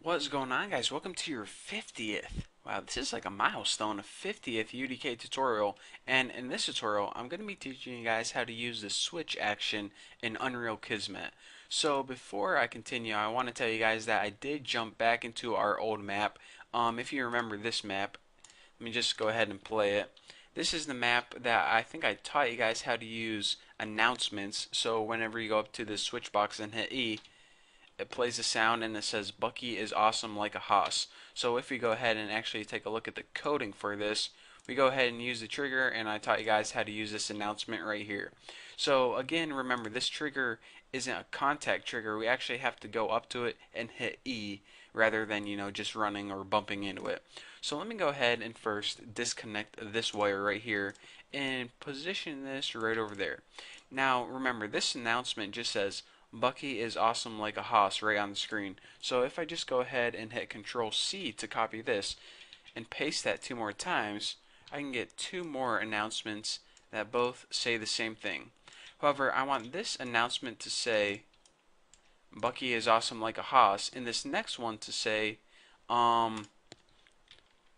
What's going on, guys? Welcome to your 50th. Wow, this is like a milestone, a 50th UDK tutorial. And in this tutorial, I'm going to be teaching you guys how to use the switch action in Unreal Kismet. So before I continue, I want to tell you guys that I did jump back into our old map. If you remember this map, let me just go ahead and play it. This is the map that I think I taught you guys how to use announcements. So whenever you go up to the switch box and hit E, it plays a sound and it says Bucky is awesome like a hoss. So if we go ahead and actually take a look at the coding for this, we go ahead and use the trigger, and I taught you guys how to use this announcement right here. So again, remember, this trigger isn't a contact trigger. We actually have to go up to it and hit E rather than, just running or bumping into it. So let me go ahead and first disconnect this wire right here and position this right over there. Now remember, this announcement just says Bucky is awesome like a hoss right on the screen. So if I just go ahead and hit Control C to copy this and paste that 2 more times, I can get 2 more announcements that both say the same thing. However, I want this announcement to say Bucky is awesome like a hoss, and this next one to say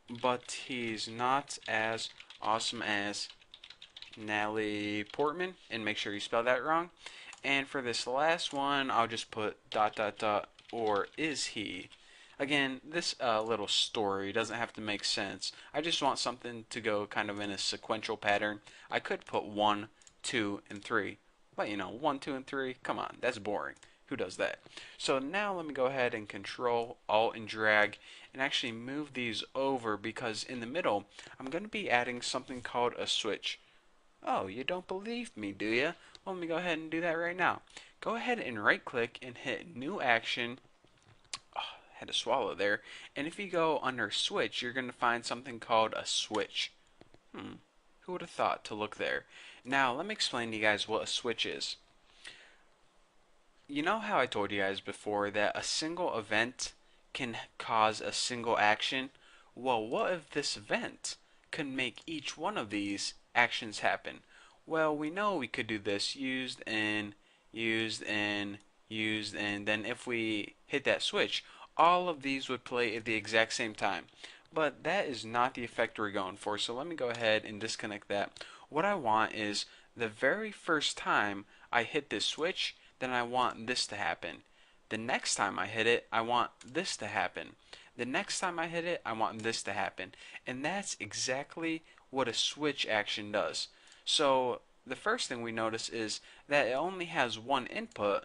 but he's not as awesome as Natalie Portman, and make sure you spell that wrong. And for this last one, I'll just put ... or is he. Again, this little story doesn't have to make sense. I just want something to go kind of in a sequential pattern. I could put 1, 2, and 3. But 1, 2, and 3, come on, that's boring. Who does that? So now let me go ahead and Control, Alt, and drag and actually move these over, because in the middle, I'm going to be adding something called a switch. Oh, you don't believe me, do you? Well, let me go ahead and do that right now. Go ahead and right click and hit New Action. Oh, had to swallow there. And if you go under Switch, you're going to find something called a switch. Who would have thought to look there? Now, let me explain to you guys what a switch is. You know how I told you guys before that a single event can cause a single action? Well, what if this event could make each one of these actions happen? Well, we know we could do this used in, used in, used in. Then if we hit that switch, all of these would play at the exact same time. But that is not the effect we're going for, so let me go ahead and disconnect that. What I want is the very first time I hit this switch, then I want this to happen. The next time I hit it, I want this to happen. The next time I hit it, I want this to happen. And that's exactly what a switch action does. So the first thing we notice is that it only has one input,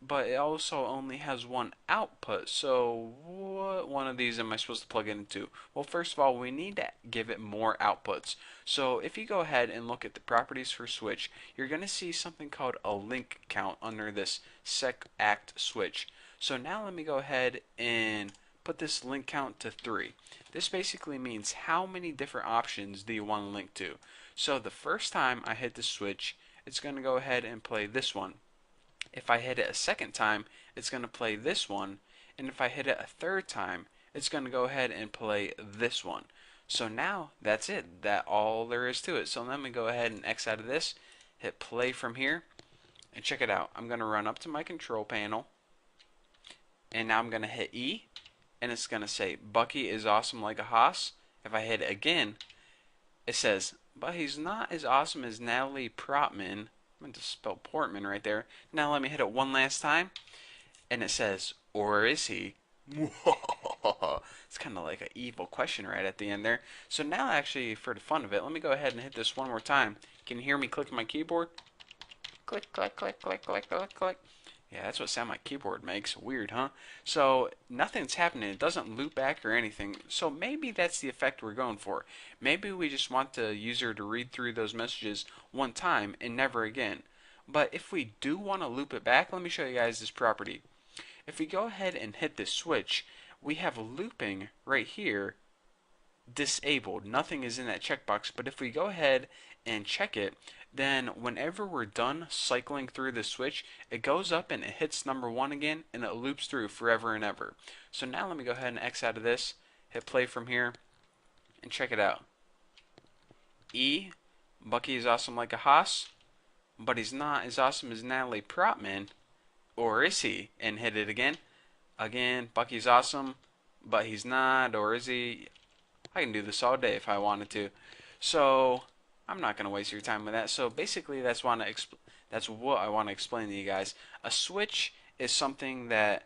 but it also only has one output. So what one of these am I supposed to plug it into? Well, first of all, we need to give it more outputs. So if you go ahead and look at the properties for switch, you're going to see something called a link count under this sec act switch. So now let me go ahead and put this link count to 3. This basically means how many different options do you want to link to. So the first time I hit the switch, it's going to go ahead and play this one. If I hit it a second time, it's going to play this one. And if I hit it a third time, it's going to go ahead and play this one. So now that's it. That's all there is to it. So let me go ahead and X out of this, hit play from here, and check it out. I'm going to run up to my control panel, and now I'm going to hit E, and it's going to say Bucky is awesome like a hoss. If I hit it again, it says, but he's not as awesome as Natalie Portman. I meant to spell Portman right there. Now let me hit it one last time, and it says, or is he? It's kind of like an evil question right at the end there. So now actually, for the fun of it, let me go ahead and hit this one more time. Can you hear me clicking my keyboard? Click, click, click, click, click, click, click. Yeah, that's what sound my keyboard makes. Weird, huh? So nothing's happening. It doesn't loop back or anything. So maybe that's the effect we're going for. Maybe we just want the user to read through those messages one time and never again. But if we do want to loop it back, let me show you guys this property. If we go ahead and hit this switch, we have looping right here disabled. Nothing is in that checkbox, but if we go ahead and check it, then whenever we're done cycling through the switch, it goes up and it hits number 1 again, and it loops through forever and ever. So now let me go ahead and X out of this, hit play from here, and check it out. E, Bucky is awesome like a hoss, but he's not as awesome as Natalie Portman, or is he? And hit it again. Again, Bucky's awesome, but he's not, or is he? I can do this all day if I wanted to. So I'm not gonna waste your time with that. So basically, that's what I want to explain to you guys. A switch is something that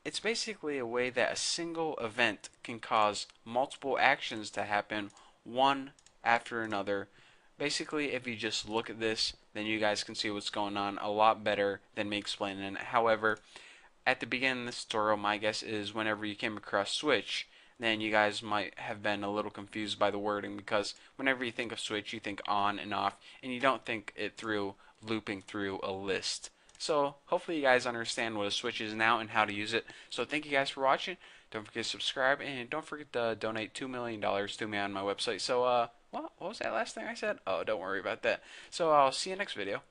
it's basically a way that a single event can cause multiple actions to happen, one after another. Basically, if you just look at this, then you guys can see what's going on a lot better than me explaining it. However, at the beginning of this tutorial, my guess is whenever you came across switch, then you guys might have been a little confused by the wording, because whenever you think of switch, you think on and off, and you don't think it through looping through a list. So hopefully you guys understand what a switch is now and how to use it. So thank you guys for watching. Don't forget to subscribe, and don't forget to donate $2 million to me on my website. So what was that last thing I said? Oh, don't worry about that. So I'll see you next video.